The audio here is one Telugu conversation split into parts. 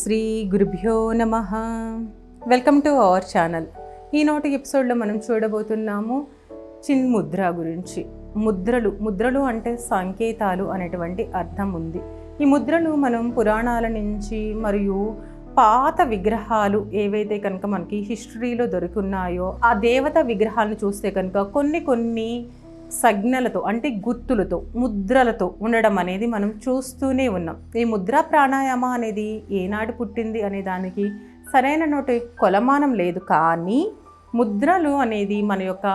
శ్రీ గురుభ్యో నమః. Welcome to our channel. ఈనాటి ఎపిసోడ్లో మనం చూడబోతున్నాము చిన్ముద్ర గురించి. ముద్రలు అంటే సంకేతాలు అనేటువంటి అర్థం ఉంది. ఈ ముద్రలు మనం పురాణాల నుంచి మరియు పాత విగ్రహాలు ఏవైతే కనుక మనకి హిస్టరీలో దొరుకున్నాయో ఆ దేవత విగ్రహాలను చూస్తే కనుక కొన్ని సంజ్ఞలతో అంటే గుర్తులతో ముద్రలతో ఉండడం అనేది మనం చూస్తూనే ఉన్నాం. ఈ ముద్రా ప్రాణాయామ అనేది ఏనాడు పుట్టింది అనే దానికి సరైన నోటి కొలమానం లేదు. కానీ ముద్రలు అనేది మన యొక్క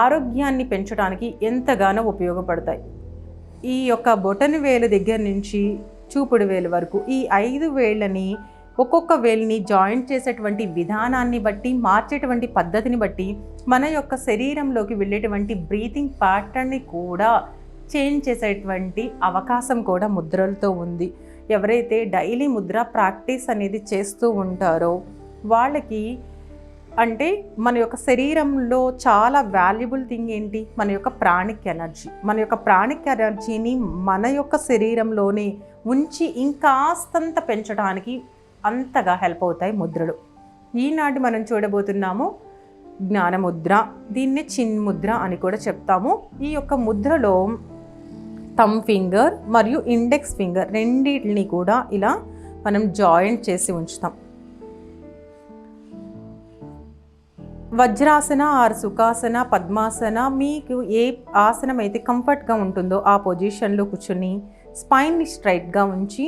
ఆరోగ్యాన్ని పెంచడానికి ఎంతగానో ఉపయోగపడతాయి. ఈ యొక్క బొటని వేలు దగ్గర నుంచి చూపుడు వేలు వరకు ఈ 5 వేళ్ళని ఒక్కొక్క వేలిని జాయింట్ చేసేటువంటి విధానాన్ని బట్టి మార్చేటువంటి పద్ధతిని బట్టి మన యొక్క శరీరంలోకి వెళ్ళేటువంటి బ్రీతింగ్ ప్యాటర్న్ని కూడా చేంజ్ చేసేటువంటి అవకాశం కూడా ముద్రలతో ఉంది. ఎవరైతే డైలీ ముద్ర ప్రాక్టీస్ అనేది చేస్తూ ఉంటారో వాళ్ళకి అంటే మన యొక్క శరీరంలో చాలా వాల్యుబుల్ థింగ్ ఏంటి, మన యొక్క ప్రాణిక్ ఎనర్జీ. మన యొక్క ప్రాణిక్ ఎనర్జీని మన యొక్క శరీరంలోనే ఉంచి ఇంకాస్తంత పెంచడానికి అంతగా హెల్ప్ అవుతాయి ముద్రలు. ఈనాటి మనం చూడబోతున్నాము జ్ఞానముద్ర. దీన్ని చిన్ముద్ర అని కూడా చెప్తాము. ఈ యొక్క ముద్రలో థంబ్ ఫింగర్ మరియు ఇండెక్స్ ఫింగర్ రెండింటిని కూడా ఇలా మనం జాయింట్ చేసి ఉంచుతాం. వజ్రాసన ఆర్ సుఖాసన పద్మాసన మీకు ఏ ఆసనం అయితే కంఫర్ట్గా ఉంటుందో ఆ పొజిషన్లో కూర్చొని స్పైన్ని స్ట్రైట్గా ఉంచి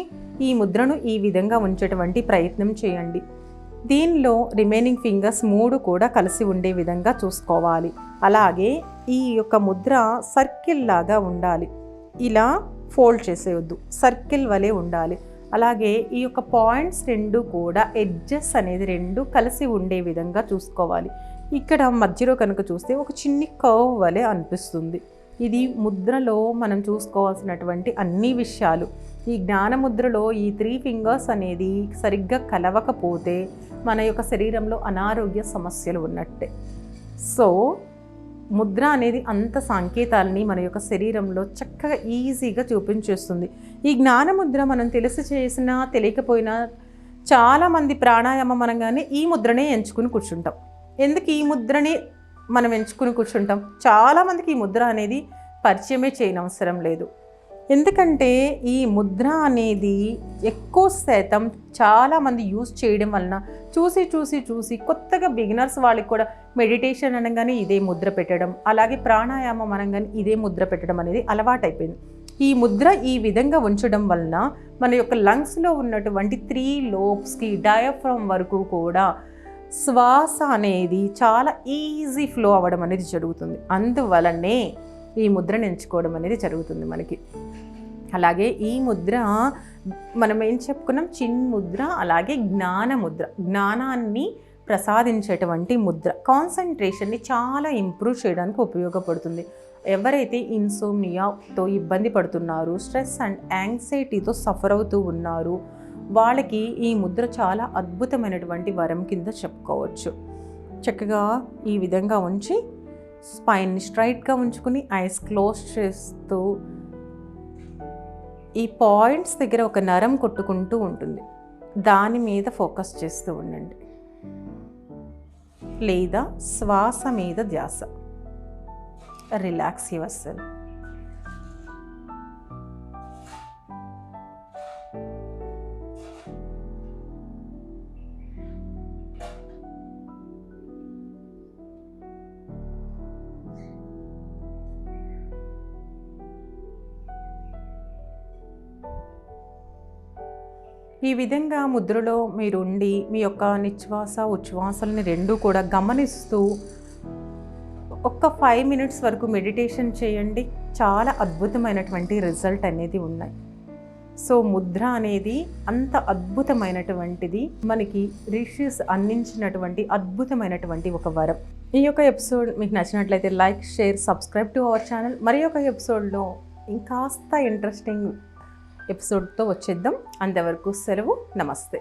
ఈ ముద్రను ఈ విధంగా ఉంచేటువంటి ప్రయత్నం చేయండి. దీనిలో రిమైనింగ్ ఫింగర్స్ 3 కూడా కలిసి ఉండే విధంగా చూసుకోవాలి. అలాగే ఈ యొక్క ముద్ర సర్కిల్ లాగా ఉండాలి. ఇలా ఫోల్డ్ చేసేయొద్దు, సర్కిల్ వలె ఉండాలి. అలాగే ఈ యొక్క పాయింట్స్ 2 కూడా ఎడ్జెస్ అనేది 2 కలిసి ఉండే విధంగా చూసుకోవాలి. ఇక్కడ మధ్యలో కనుక చూస్తే ఒక చిన్ని కర్వ్ వలె అనిపిస్తుంది. ఇది ముద్రలో మనం చూసుకోవాల్సినటువంటి అన్ని విషయాలు. ఈ జ్ఞానముద్రలో ఈ 3 ఫింగర్స్ అనేది సరిగ్గా కలవకపోతే మన యొక్క శరీరంలో అనారోగ్య సమస్యలు ఉన్నట్టే. సో ముద్ర అనేది అంత సంకేతాలని మన యొక్క శరీరంలో చక్కగా ఈజీగా చూపించేస్తుంది. ఈ జ్ఞానముద్ర మనం తెలిసి చేసినా తెలియకపోయినా చాలామంది ప్రాణాయామం అనగానే ఈ ముద్రనే ఎంచుకుని కూర్చుంటాం. ఎందుకు ఈ ముద్రని మనం ఎంచుకుని కూర్చుంటాం? చాలామందికి ఈ ముద్ర అనేది పరిచయమే చేయనవసరం లేదు. ఎందుకంటే ఈ ముద్ర అనేది ఎక్కువ శాతం చాలామంది యూజ్ చేయడం వలన చూసి కొత్తగా బిగినర్స్ వాళ్ళకి కూడా మెడిటేషన్ అనగానే ఇదే ముద్ర పెట్టడం, అలాగే ప్రాణాయామం అనగానే ఇదే ముద్ర పెట్టడం అనేది అలవాటైపోయింది. ఈ ముద్ర ఈ విధంగా ఉంచడం వలన మన యొక్క లంగ్స్లో ఉన్నటువంటి 3 లోబ్స్కి డయాఫ్రమ్ వరకు కూడా శ్వాస అనేది చాలా ఈజీ ఫ్లో అవ్వడం అనేది జరుగుతుంది. అందువలనే ఈ ముద్రను ఎంచుకోవడం అనేది జరుగుతుంది మనకి. అలాగే ఈ ముద్ర మనం ఏం చెప్పుకున్నాం, చిన్ముద్ర, అలాగే జ్ఞానముద్ర. జ్ఞానాన్ని ప్రసాదించేటువంటి ముద్ర, కాన్సన్ట్రేషన్ని చాలా ఇంప్రూవ్ చేయడానికి ఉపయోగపడుతుంది. ఎవరైతే ఇన్సోమ్నియాతో ఇబ్బంది పడుతున్నారు, స్ట్రెస్ అండ్ యాంగ్జైటీతో సఫర్ అవుతూ ఉన్నారు, వాళ్ళకి ఈ ముద్ర చాలా అద్భుతమైనటువంటి వరం కింద చెప్పుకోవచ్చు. చక్కగా ఈ విధంగా ఉంచి స్పైన్ని స్ట్రైట్గా ఉంచుకుని ఐస్ క్లోజ్ చేస్తూ ఈ పాయింట్స్ దగ్గర ఒక నరం కొట్టుకుంటూ ఉంటుంది, దాని మీద ఫోకస్ చేస్తూ ఉండండి. లేదా శ్వాస మీద ధ్యాస. Relax your self. ఈ విధంగా ముద్రలో మీరుండి మీ యొక్క నిశ్వాస ఉచ్ఛ్వాసల్ని 2 కూడా గమనిస్తూ ఒక్క 5 మినిట్స్ వరకు మెడిటేషన్ చేయండి. చాలా అద్భుతమైనటువంటి రిజల్ట్ అనేది ఉన్నాయి. సో ముద్ర అనేది అంత అద్భుతమైనటువంటిది, మనకి రిషీస్ అందించినటువంటి అద్భుతమైనటువంటి ఒక వరం. ఈ యొక్క ఎపిసోడ్ మీకు నచ్చినట్లయితే like, share, subscribe to our channel. మరి ఒక ఎపిసోడ్లో ఇంకాస్త ఇంట్రెస్టింగ్ ఎపిసోడ్తో వచ్చేద్దాం. అంతవరకు సెలవు. నమస్తే.